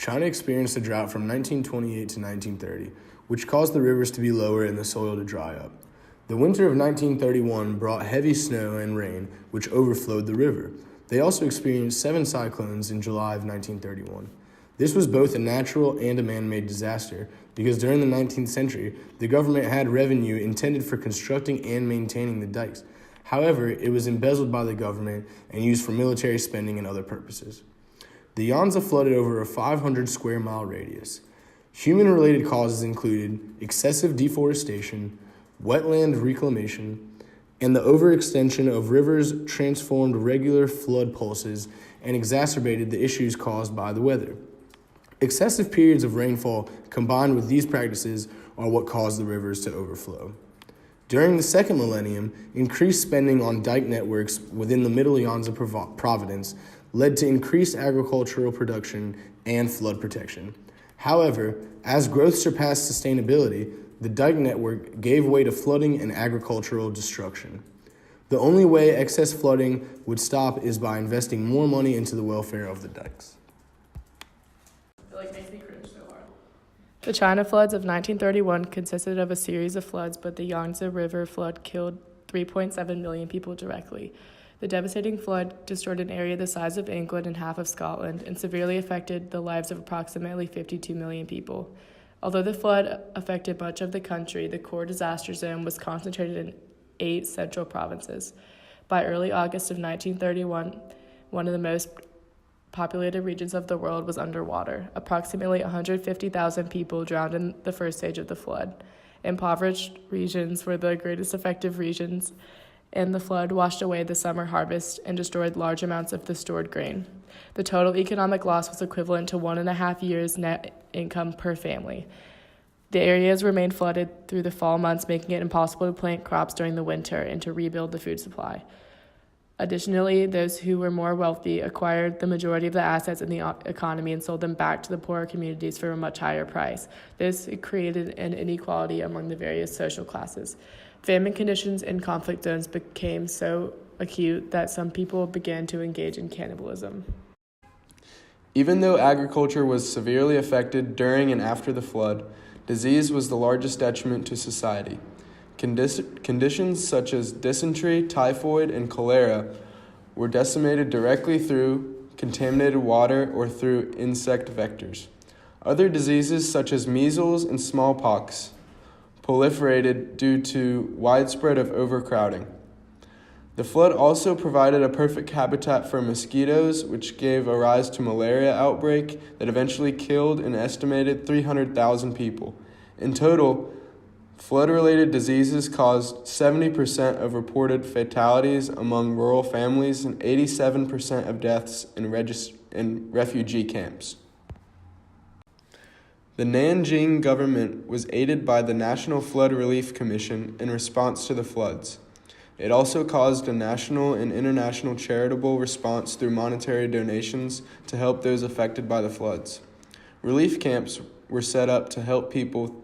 China experienced a drought from 1928 to 1930, which caused the rivers to be lower and the soil to dry up. The winter of 1931 brought heavy snow and rain, which overflowed the river. They also experienced 7 cyclones in July of 1931. This was both a natural and a man-made disaster because during the 19th century, the government had revenue intended for constructing and maintaining the dikes. However, it was embezzled by the government and used for military spending and other purposes. The Yangtze flooded over a 500 square mile radius. Human-related causes included excessive deforestation, wetland reclamation, and the overextension of rivers transformed regular flood pulses and exacerbated the issues caused by the weather. Excessive periods of rainfall combined with these practices are what caused the rivers to overflow. During the second millennium, increased spending on dike networks within the Middle Yangtze Province led to increased agricultural production and flood protection. However, as growth surpassed sustainability, the dike network gave way to flooding and agricultural destruction. The only way excess flooding would stop is by investing more money into the welfare of the dikes. Makes me cringe so hard. The China floods of 1931 consisted of a series of floods, but the Yangtze River flood killed 3.7 million people directly. The devastating flood destroyed an area the size of England and half of Scotland and severely affected the lives of approximately 52 million people. Although the flood affected much of the country, the core disaster zone was concentrated in 8 central provinces. By early August of 1931, one of the most populated regions of the world was underwater. Approximately 150,000 people drowned in the first stage of the flood. Impoverished regions were the greatest affected regions, and the flood washed away the summer harvest and destroyed large amounts of the stored grain. The total economic loss was equivalent to 1.5 years' net income per family. The areas remained flooded through the fall months, making it impossible to plant crops during the winter and to rebuild the food supply. Additionally, those who were more wealthy acquired the majority of the assets in the economy and sold them back to the poorer communities for a much higher price. This created an inequality among the various social classes. Famine conditions in conflict zones became so acute that some people began to engage in cannibalism. Even though agriculture was severely affected during and after the flood, disease was the largest detriment to society. Conditions such as dysentery, typhoid, and cholera were decimated directly through contaminated water or through insect vectors. Other diseases such as measles and smallpox proliferated due to widespread of overcrowding. The flood also provided a perfect habitat for mosquitoes, which gave a rise to malaria outbreak that eventually killed an estimated 300,000 people. In total, flood-related diseases caused 70% of reported fatalities among rural families and 87% of deaths in refugee camps. The Nanjing government was aided by the National Flood Relief Commission in response to the floods. It also caused a national and international charitable response through monetary donations to help those affected by the floods. Relief camps were set up to help people,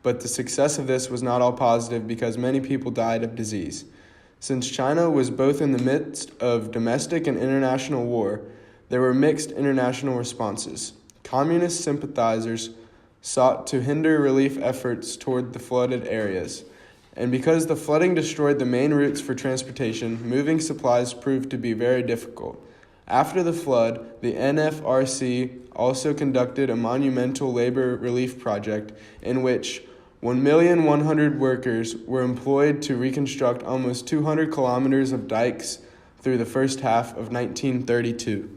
but the success of this was not all positive because many people died of disease. Since China was both in the midst of domestic and international war, there were mixed international responses. Communist sympathizers sought to hinder relief efforts toward the flooded areas. And because the flooding destroyed the main routes for transportation, moving supplies proved to be very difficult. After the flood, the NFRC also conducted a monumental labor relief project in which 1,100,000 workers were employed to reconstruct almost 200 kilometers of dikes through the first half of 1932.